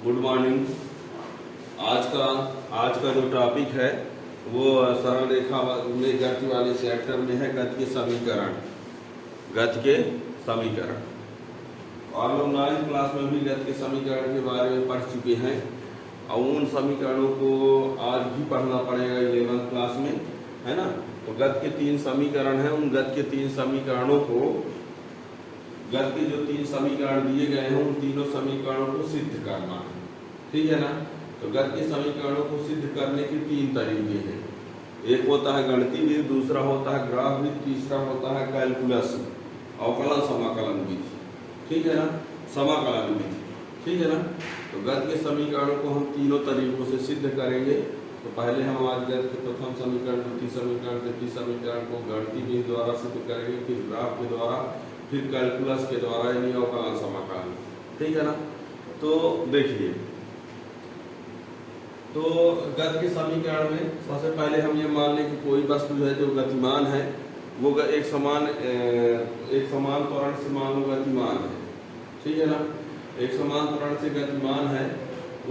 Good morning. आज का जो टॉपिक है वो सरल रेखा में गति वाले चैप्टर में है गति के समीकरण। और लोग 9वीं क्लास में भी गति के समीकरण के बारे में पढ़ चुके हैं और उन समीकरणों को आज भी पढ़ना पड़ेगा 11वीं क्लास में, है ना। तो गति के 3 समीकरण हैं, उन गति के 3 समीकरणों को, गति के जो 3 समीकरण दिए गए हैं उन तीनों समीकरणों को सिद्ध करना है, ठीक है ना। तो गति के समीकरणों को सिद्ध करने के 3 तरीके हैं। एक होता है गणितीय विधि, दूसरा होता है ग्राफ विधि, तीसरा होता है कैलकुलस अवकलन समाकलन विधि, ठीक है ना, समाकलन विधि, ठीक है ना। तो गति के समीकरणों को हम तीनों तरीकों से सिद्ध करेंगे। तो पहले हम आज गति के प्रथम समीकरण, द्वितीय समीकरण, तृतीय समीकरण को गणितीय विधि द्वारा सिद्ध करेंगे, फिर ग्राफ के द्वारा, फिर कैलकुलस के द्वारा, यानी अवकलन समाकलन, ठीक है ना। तो देखिए, तो गति के समीकरण में सबसे पहले हम ये मान लें कि कोई वस्तु है जो गतिमान है, वो एक समान त्वरण से मान लो गतिमान है, ठीक है ना। एक समान त्वरण से गतिमान है,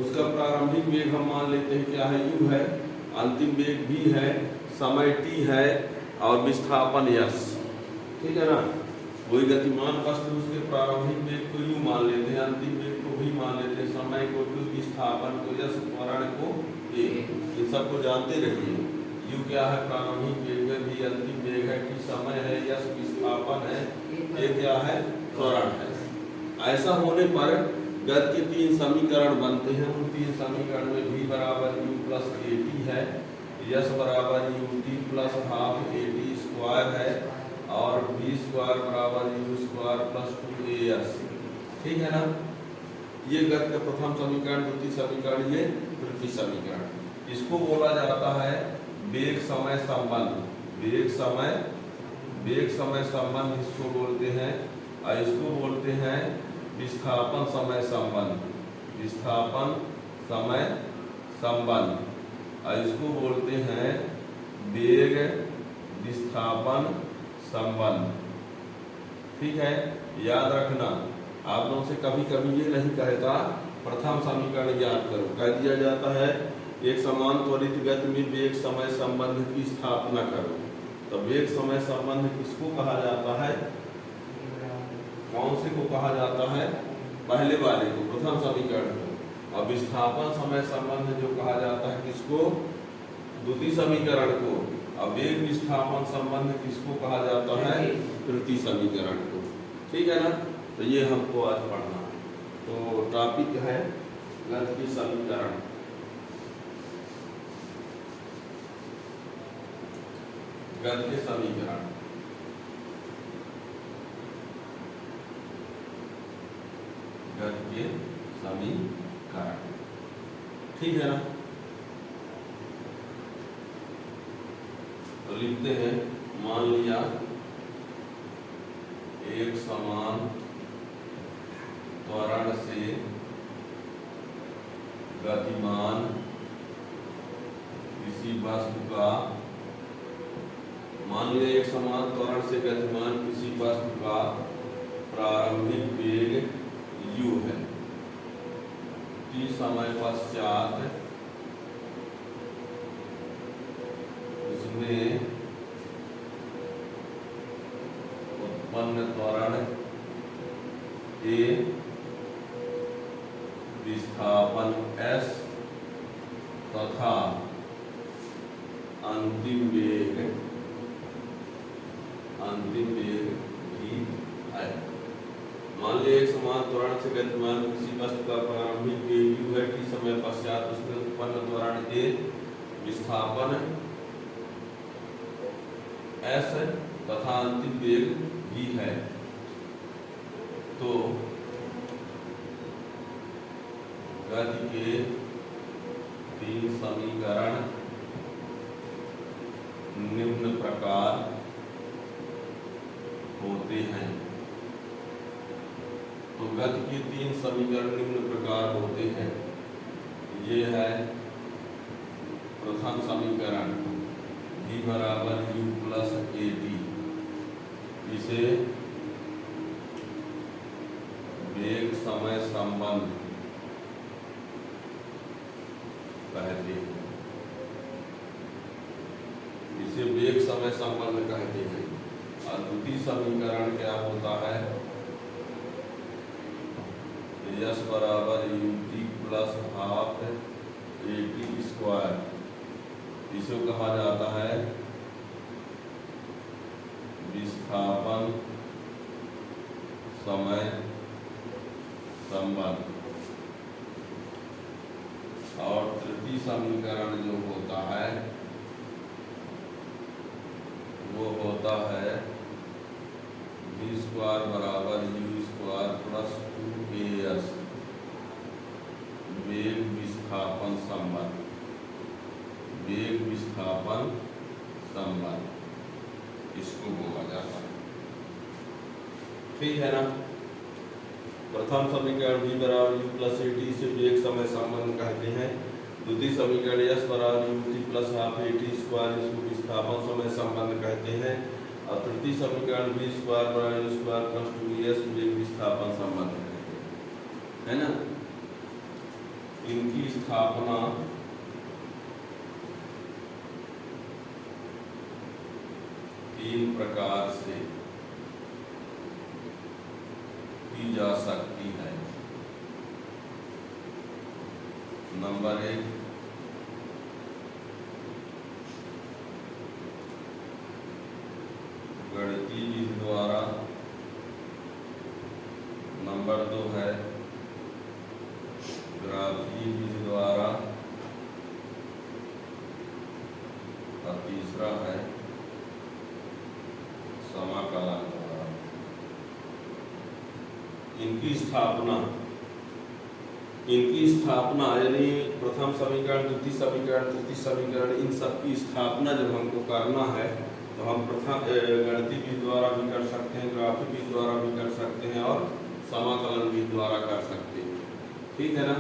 उसका प्रारंभिक वेग हम मान लेते हैं क्या है, u है, अंतिम वेग v है, समय t है और विस्थापन s, ठीक है ना। वही गतिमान वस्तु, उसके प्रारंभिक वेग को u मान लेते हैं, अंतिम वेग को v मान लेते हैं, समय को t, विस्थापन को s, त्वरण को a। ये सबको जानते रहिए। u क्या है, प्रारंभिक वेग है, v अंतिम वेग है, t समय है, s विस्थापन है, a क्या है, त्वरण है। ऐसा होने पर गति के 3 समीकरण बनते हैं। उन 3 समीकरण में v बराबर u प्लस at है, s बराबर ut plus half at square है और v स्क्वायर बराबर u स्क्वायर प्लस 2as, ठीक है ना। ये गति का प्रथम समीकरण, द्वितीय समीकरण, ये तृतीय समीकरण। इसको बोला जाता है वेग समय संबंध। वेग समय संबंध इसको बोलते हैं, और इसको बोलते हैं विस्थापन समय संबंध। विस्थापन समय संबंध, और इसको बोलते हैं वेग विस्थापन संबंध, ठीक है। याद रखना, आप लोगों से कभी कभी ये नहीं कहता प्रथम समीकरण याद करो, कह दिया जाता है एक समान त्वरित गति में वेग समय संबंध की स्थापना करो। तो वेग समय संबंध किसको कहा जाता है, कौन से को कहा जाता है, पहले वाले को, प्रथम समीकरण को। और विस्थापन समय संबंध जो कहा जाता है किसको, द्वितीय समीकरण को। और वेग विस्थापन संबंध किसको कहा जाता है, तृतीय समीकरण को, ठीक है ना। तो ये हमको आज पढ़ना है। तो टॉपिक है गति के समीकरण। गति के समीकरण, गति के समीकरण, ठीक है ना। तो लिखते हैं, मान लिया एक समान त्वरण से गतिमान किसी वस्तु का, मान लिया एक समान त्वरण से गतिमान किसी वस्तु का प्रारंभिक वेग u है, t समय पश्चात उसमें उत्पन्न त्वरण a, विस्थापन s तथा अंतिम वेग v है। मान लिया एक समान त्वरण से गतिमान किसी वस्तु का प्रारंभिक वेग u है, t समय पश्चात उसमें उत्पन्न त्वरण a, विस्थापन s तथा अंतिम वेग v है। तो गति के 3 समीकरण निम्न प्रकार होते हैं। तो गति के 3 समीकरण निम्न प्रकार होते हैं। ये है प्रथम समीकरण, v बराबर u प्लस at, इसे वेग समय संबंध कहते हैं। इसे वेग समय संबंध कहते हैं। और द्वितीय समीकरण क्या होता है? यस बराबर UT plus half eighty square, इसे कहा जाता है विस्थापन समय संबंध। और तृतीय समीकरण जो होता है वो होता है v स्क्वायर बराबर u स्क्वायर प्लस 2as वेग विस्थापन संबंध। वेग विस्थापन संबंध इसको बोला जाता है। ठीक है ना? प्रथम समीकरण v बराबर u प्लस एटी से वेग समय संबंध कहते हैं। द्वितीय समीकरण s बराबर UT plus half eighty square, इसको विस्थापन समय संबंध कहते हैं। और तृतीय समीकरण v स्क्वायर बराबर u स्क्वायर प्लस 2s वेग विस्थापन संबंध कहते हैं, है ना? इनकी स्थापना तीन प्रकार से की जा सकती है। नंबर 1, गणितीय विधि द्वारा। नंबर 2 है ग्राफीय विधि द्वारा। और तीसरा है समाकलन द्वारा। इनकी स्थापना यानी प्रथम समीकरण, द्वितीय समीकरण, तृतीय समीकरण, इन सब की स्थापना जब हमको करना है तो हम प्रथम गणितीय विधि द्वारा भी कर सकते हैं, ग्राफीय विधि द्वारा भी कर सकते हैं और समाकलन विधि द्वारा कर सकते हैं। ठीक है ना?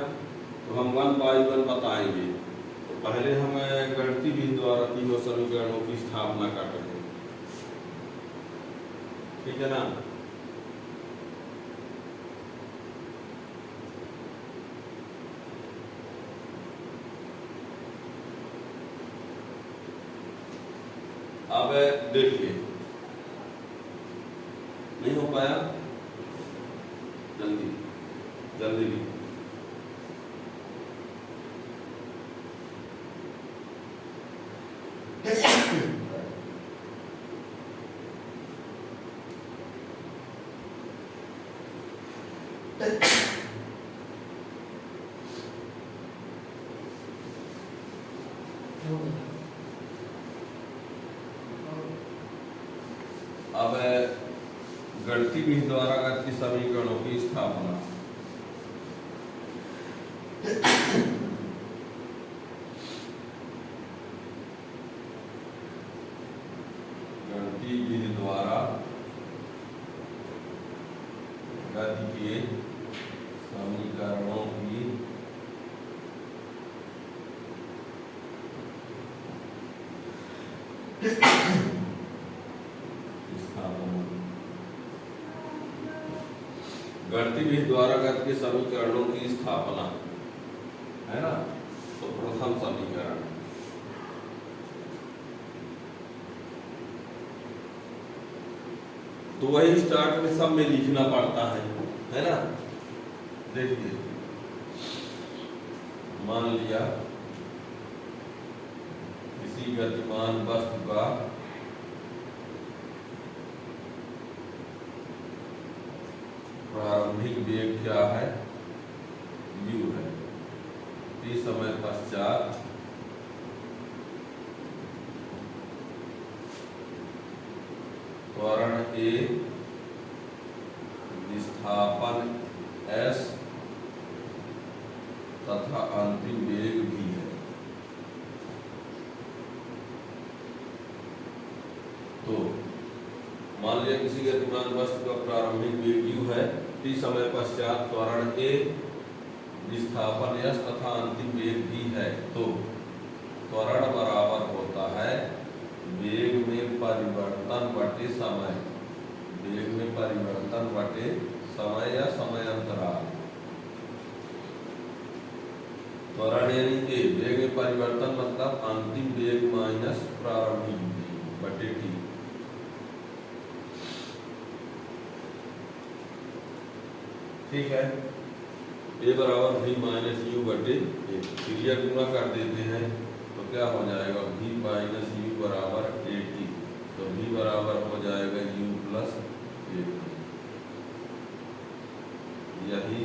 तो हम 1 बाई 1 बताएंगे। तो पहले हम गणितीय विधि द्वारा तीनों समीकरणों की स्थापना कर रहे हैं। ठीक है ना? अब देखिए, नहीं हो पाया, जल्दी जल्दी भी अब गणितीय विधि द्वारा गणितीय समीकरणों की स्थापना। गणितीय विधि द्वारा गणितीय समीकरणों की गणितीय विधि द्वारा गणितीय समीकरणों की स्थापना, है ना? तो प्रथम समीकरण, तो वही स्टार्ट में सब में लिखना पड़ता है ना? देखिए, मान लिया किसी गतिमान वस्तु का प्रारंभिक वेग क्या है? u है। t समय पश्चात त्वरण a, विस्थापन s तथा अंतिम वेग भी है। तो मान लिया किसी गतिमान वस्तु का प्रारंभिक वेग u है, t समय पश्चात त्वरण a, विस्थापन s तथा अंतिम वेग भी है। तो त्वरण बराबर होता है वेग में परिवर्तन बटे समय। वेग में परिवर्तन बटे समय या समय अंतराल। त्वरण यानी कि वेग में परिवर्तन मतलब अंतिम वेग माइनस प्रारंभिक वेग बटे टी। ठीक है, ए बराबर v माइनस यू बटे ए। फिर यह गुणा कर देते हैं तो क्या हो जाएगा, v माइनस यू बराबर ए टी। तो v बराबर हो जाएगा u प्लस ए टी। यही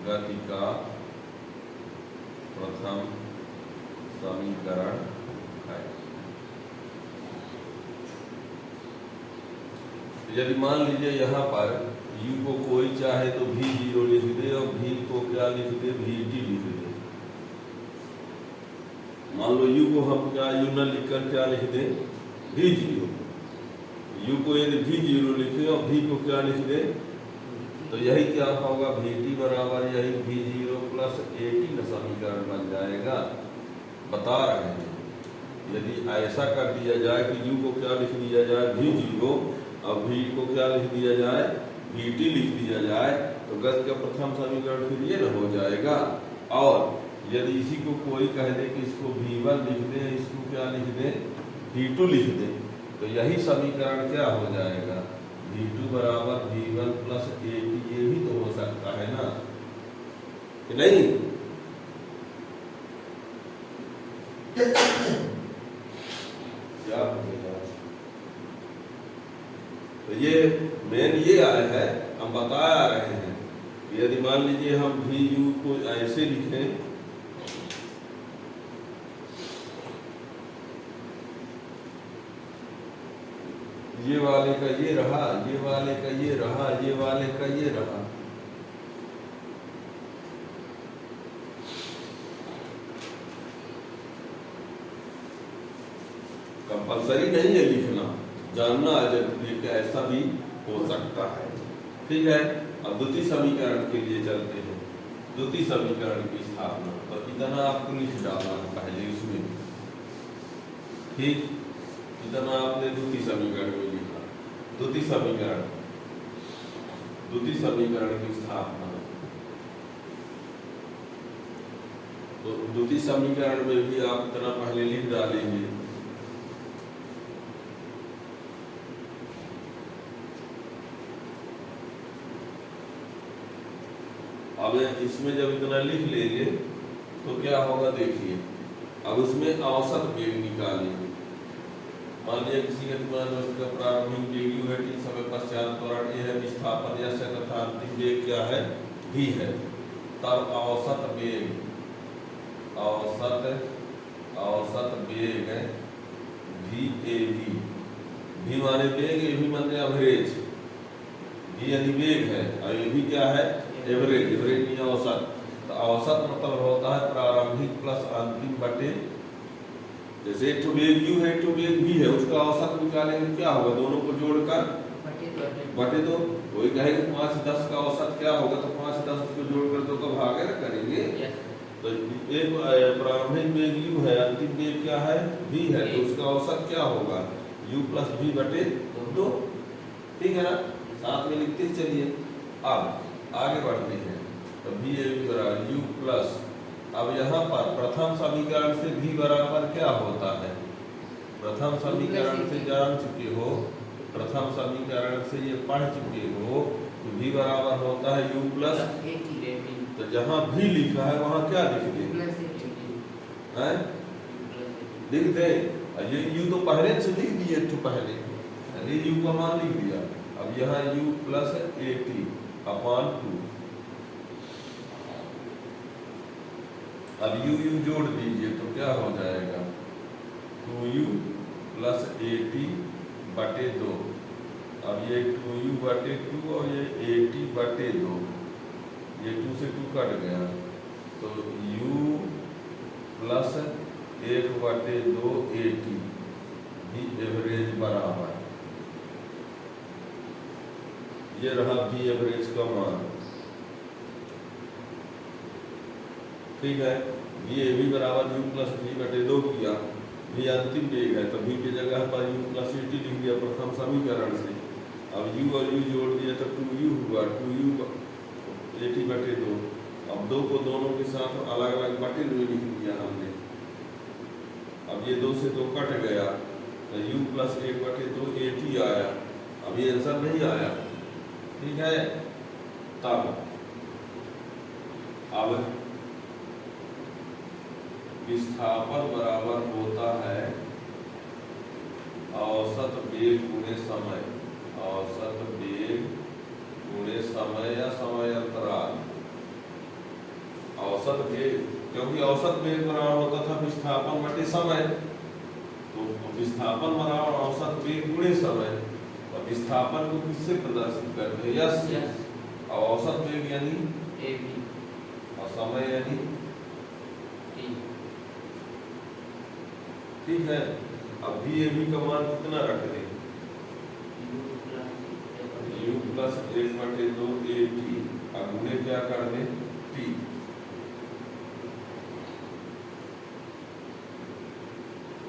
गति का प्रथम समीकरण है। यदि मान लीजिए यहाँ पर u को कोई चाहे तो v0 लिख दे और v को क्या लिख दे, vt लिख दे। मान लो u को हम क्या u न लिखकर क्या लिख दे, v0। u को यदि v0 लिखे और v को क्या लिख दे, तो यही क्या होगा, vt बराबर यही v0 प्लस at का समीकरण बन जाएगा। बता रहे हैं यदि ऐसा कर दिया जाए कि u को क्या लिख दिया जाए, v0 और v को क्या लिख दिया जाए, vt लिख दिया जाए, तो गति का प्रथम समीकरण फिर ये न हो जाएगा। और यदि इसी को कोई कह दे कि इसको v1 लिख दे, इसको क्या लिख दे, v2 लिख दे, तो यही समीकरण क्या हो जाएगा, v2 बराबर v1 प्लस at। ये भी तो हो सकता है ना कि नहीं? क्या हो गया? तो ये मेन ये आया है, हम बता रहे हैं यदि मान लीजिए हम भी यू को ऐसे लिखें, ये वाले का ये रहा, ये वाले का ये रहा, ये वाले का ये रहा। कंपलसरी नहीं है लिखना, जानना जरूरी है कि ऐसा भी हो सकता है। ठीक है, अब द्वितीय समीकरण के लिए चलते हैं। द्वितीय समीकरण की स्थापना तो इतना आपको लिख डालना है पहले इसमें। ठीक, इतना आपने द्वितीय समीकरण में लिखा। द्वितीय समीकरण की स्थापना, तो द्वितीय समीकरण में भी आप इतना पहले लिख डालेंगे। अब इसमें जब इतना लिख लेंगे तो क्या होगा, देखिए अब उसमें औसत वेग निकालेंगे। मान लिया किसी का प्रारंभिक वेग u है, t समय पश्चात त्वरण a है, विस्थापन s है तथा अंतिम वेग क्या है, v है। तब औसत वेग v माने वेग, a भी माने एवरेज। v यदि वेग है और ये भी क्या है, एवरेज। एवरेज नहीं औसत। तो औसत मतलब होता है प्रारंभिक प्लस अंतिम बटे, जैसे एक तो वेग u है, एक तो वेग v है, उसका औसत निकालेंगे क्या होगा, दोनों को जोड़कर बटे दो। वही कहेंगे 5 10 का औसत क्या होगा, तो 5 10 को जोड़कर 2 का भाग करेंगे। तो एक प्रारंभिक वेग u है, अंतिम वेग क्या है, v है, तो उसका औसत क्या होगा, u प्लस v बटे 2। ठीक है ना, साथ में लिखते ही चलिए। अब आगे बढ़ते हैं, तो v बराबर u प्लस, अब यहाँ पर प्रथम समीकरण से v बराबर क्या होता है, प्रथम समीकरण से जान चुके हो, प्रथम समीकरण से ये पढ़ चुके हो, तो v बराबर होता है u प्लस। तो जहाँ v लिखा है वहाँ क्या लिख दे, लिख दे। ये u तो पहले से लिख दिए, तो पहले ये u का मान लिख दिया। अब यहाँ u प्लस at अपॉन 2। अब u जोड़ दीजिए तो क्या हो जाएगा, 2u प्लस at बटे 2। अब ये 2u बटे 2 और ये 80 बटे 2, ये 2 से 2 कट गया, तो u प्लस 1 बटे 2 80 भी एवरेज बराबर, ये रहा भी एवरेज का मान। ठीक है, भी बराबर u प्लस v बटे 2 किया, v अंतिम वेग है तो v की जगह पर u प्लस at लिख दिया प्रथम समीकरण से। अब u और u जोड़ दिया तो 2u हुआ, 2u 80 बटे 2। अब 2 को दोनों के साथ अलग अलग बटे में लिख दिया हमने। अब ये 2 से 2 कट गया तो u प्लस 1/2 AT आया। अब ये आंसर नहीं आया, ठीक है। तब अब विस्थापन बराबर होता है औसत वेग गुणे समय, औसत वेग गुणे समय या समय अंतराल। औसत वेग, क्योंकि औसत वेग बराबर होता था विस्थापन बटे समय, तो विस्थापन बराबर औसत वेग गुणे समय। और विस्थापन को किससे प्रदर्शित करते हैं? यस। और औसत वेग यानी ab, और समय यानी t, ठीक है। अब भी ab का मान कितना रख दें? u प्लस 1/2 AT, अब गुणे क्या कर दें? t।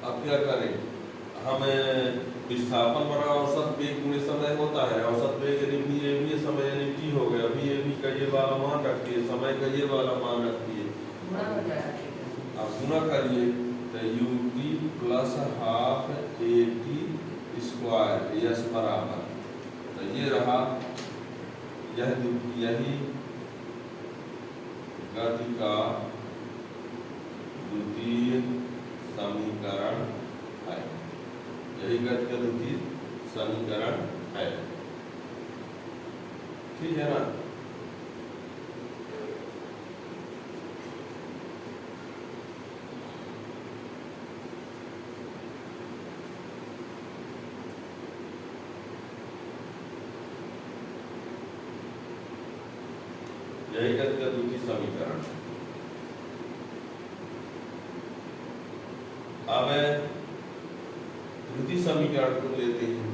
अब क्या करें? हमें विस्थापन बराबर औसत वेग गुणे समय होता है। औसत वेग यानी भी ए भी, समय यानी टी हो गया। भी ए भी का ये वाला मान रखिए, समय का ये वाला मान रखिए। अब गुणा करिए तो you T plus half A T square yes बराबर, तो ये रहा, यही गति का द्वितीय समीकरण है। यही गति का द्वितीय समीकरण है, ठीक है ना। यही गति का द्वितीय समीकरण। अब तृतीय समीकरण को लेते हैं।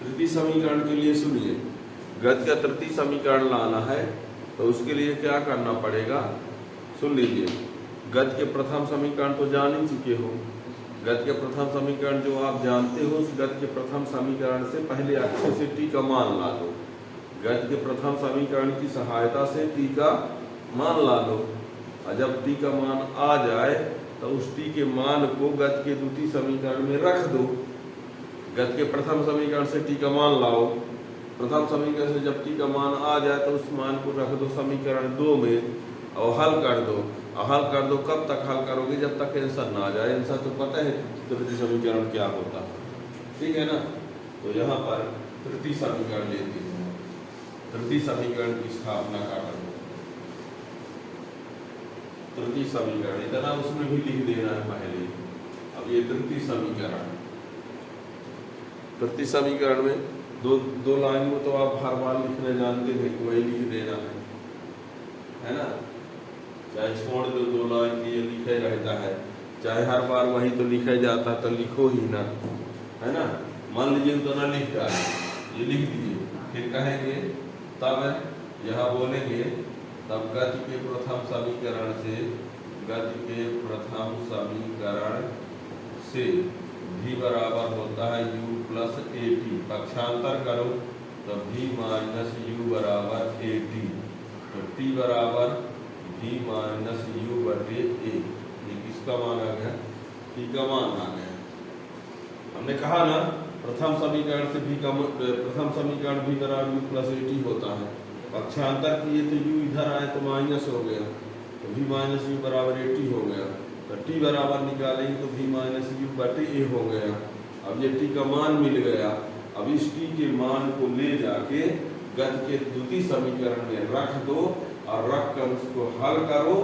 तृतीय समीकरण के लिए सुनिए, गति का तृतीय समीकरण लाना है तो उसके लिए क्या करना पड़ेगा, सुन लीजिए। गति के प्रथम समीकरण तो जान ही चुके हो। गति के प्रथम समीकरण जो आप जानते हो, उस गति के प्रथम समीकरण से पहले अच्छे से टी का मान ला लो। गति के प्रथम समीकरण की सहायता से टी का मान ला लो, और जब टी का मान आ जाए तो उस टी के मान को गति के द्वितीय समीकरण में रख दो। गति के प्रथम समीकरण से टी का मान लाओ, प्रथम समीकरण से जब टी का मान आ जाए तो उस मान को रख दो समीकरण 2 में और हल कर दो। और हल कर दो, कब तक हल करोगे? जब तक आंसर ना आ जाए। आंसर तो पता है तृतीय समीकरण क्या होता है, ठीक है ना। तो यहाँ पर तृतीय समीकरण लेते हैं। तृतीय समीकरण की स्थापना कर दो। तृतीय समीकरण इतना उसमें भी लिख देना है पहले। अब ये तृतीय समीकरण, तृतीय समीकरण में दो लाइन में तो आप हर बार लिखने जानते थे कि वही लिख देना है ना। चाहे छोड़ दो, 2 लाइन ये लिखे रहता है, चाहे हर बार वही तो लिखा जाता तो लिखो ही ना, है ना। मान लीजिए तो ना लिख डाले, ये लिख दिए, फिर कहेंगे तब यहाँ बोलेंगे तब गति के प्रथम समीकरण से, गति के प्रथम समीकरण से v बराबर होता है u प्लस ए टी। पक्षांतर करो तो v माइनस यू बराबर ए टी, तो t बराबर v माइनस यू बटे ए। ये किसका मान आ गया? t का मान आ गया। हमने कहा ना प्रथम समीकरण से प्रथम समीकरण v बराबर u प्लस ए टी होता है। पक्षांतर किए तो u इधर आए तो माइनस हो गया, तो v माइनस यू बराबर ए टी हो गया। तो t बराबर निकालेंगे तो v माइनस यू बटे ए हो गया। अब ये t का मान मिल गया। अब इस t के मान को ले जाके गति के द्वितीय समीकरण में रख दो और रख कर उसको हल करो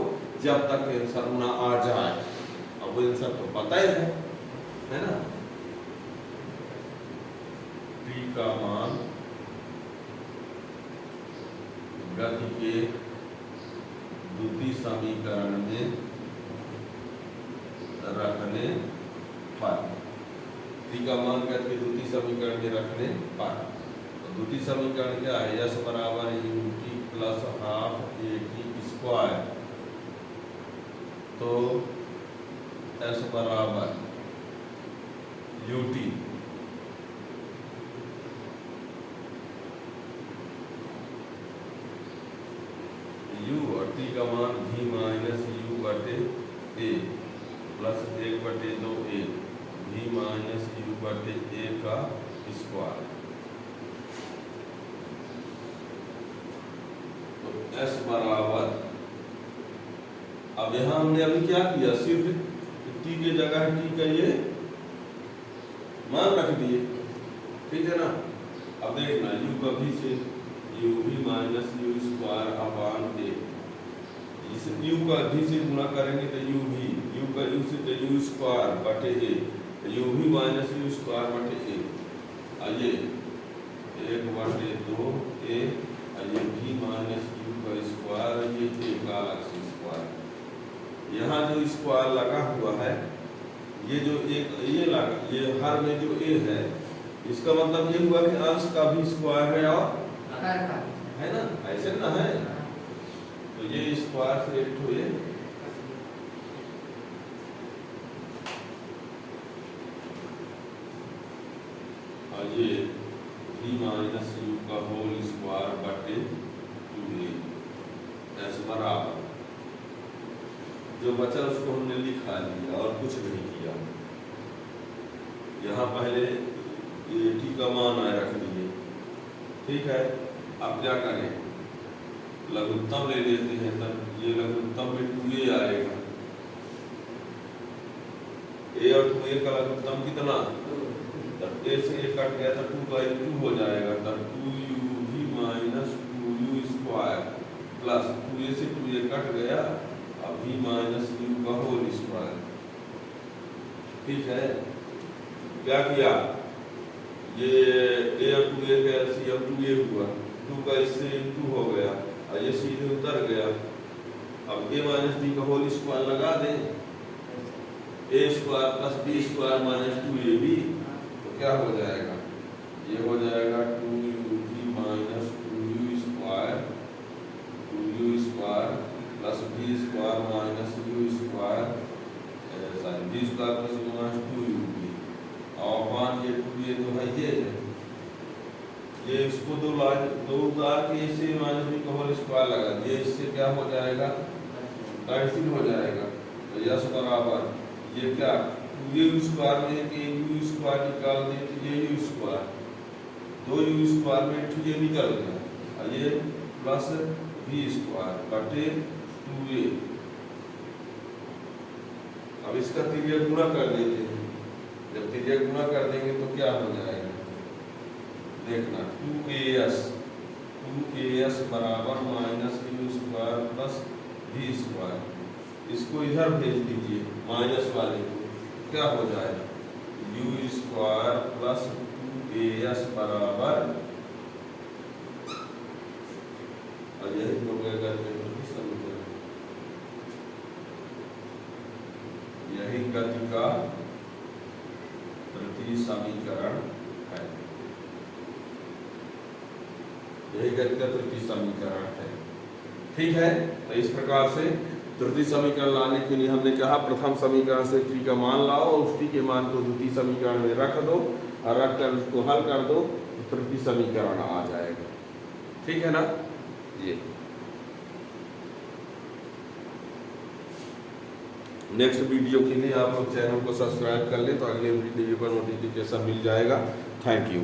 जब तक आंसर ना आ जाए। अब आंसर तो पता ही है ना। t का मान गति के द्वितीय समीकरण में रखने पर, t का मान गति के द्वितीय समीकरण में रखने पर, तो द्वितीय समीकरण क्या है? यस बराबर U T plus half A T square, तो एस बराबर यू टी यू और टी का मान v माइनस यू बटे A plus 1/2a v minus U बटे ए का स्क्वायर। तो s बराबर, अब यहाँ हमने अभी क्या किया, सिर्फ t की जगह t का ये मान रख दिए, ठीक है ना। अब देखना u कभी से u भी माइनस यू स्क्वायर अपान ए, इस u का भी से गुणा करेंगे तो u भी, u का u से तो u स्क्वायर बटे ए, u भी माइनस यू स्क्वायर बटे ए, ये 1/2a, ये भी माइनस यू का स्क्वायर, ये ए का अलग से स्क्वायर। यहाँ जो स्क्वायर लगा हुआ है, ये जो एक ये लगा, ये हर में जो ए है, इसका मतलब ये हुआ कि अंश का भी स्क्वायर है और है ना, ऐसे ना है। तो ये स्क्वायर से एक हुए, और ये v माइनस यू का होल स्क्वायर बटे 2a ऐसे बराबर। जो बचा उसको हमने लिखा लिया और कुछ नहीं किया। यहाँ पहले ये t का मान आए रख दिए, ठीक है। अब क्या करें, लघुत्तम ले लेते हैं, तब ये लघुत्तम में 2a आएगा, a और 2a का लघुत्तम कितना, तब a से a कट गया तो 2/2 हो जाएगा, तब 2u minus 2u square plus 2a से 2a कट गया, अब v माइनस यू का होल स्क्वायर, ठीक है। क्या किया, ये a और 2a का एलसीएम 2a हुआ, 2 का इससे इनटू हो गया और ये सीधे उतर गया। अब a माइनस b का होल स्क्वायर लगा दें, a square plus b square minus 2ab, तो क्या हो जाएगा, ये हो जाएगा 2u minus 2u square plus b square minus u square, sorry b square plus minus 2ub, और मान ये 2a तो है ये इसको दो उतार के इसे माइनस b का होल स्क्वायर लगा दिए, इससे क्या हो जाएगा, कैंसिल हो जाएगा। तो यस बराबर ये क्या, 2u स्क्वायर में कि u स्क्वायर निकाल दें तो ये u स्क्वायर, 2u स्क्वायर में ये निकल गया, और ये प्लस b स्क्वायर बटे 2a। अब इसका तिर्यक गुणा कर देते हैं, जब तिर्यक गुणा कर देंगे तो क्या हो जाएगा, देखना 2as बराबर minus you square plus b square, इसको इधर भेज दीजिए माइनस वाले को, क्या हो जाएगा, u स्क्वायर प्लस 2as बराबर, और यही हो गया समीकरण, यही गति का तृतीय समीकरण है, यही गति का तृतीय समीकरण है, ठीक है। तो इस प्रकार से तृतीय समीकरण लाने के लिए हमने कहा प्रथम समीकरण से t का मान लाओ और उस t के मान को द्वितीय समीकरण में रख दो, और रख कर उसको हल कर दो, तृतीय समीकरण आ जाएगा, ठीक है ना। ये नेक्स्ट वीडियो के लिए आप लोग चैनल को सब्सक्राइब कर लें तो अगले वीडियो पर नोटिफिकेशन मिल जाएगा। Thank you.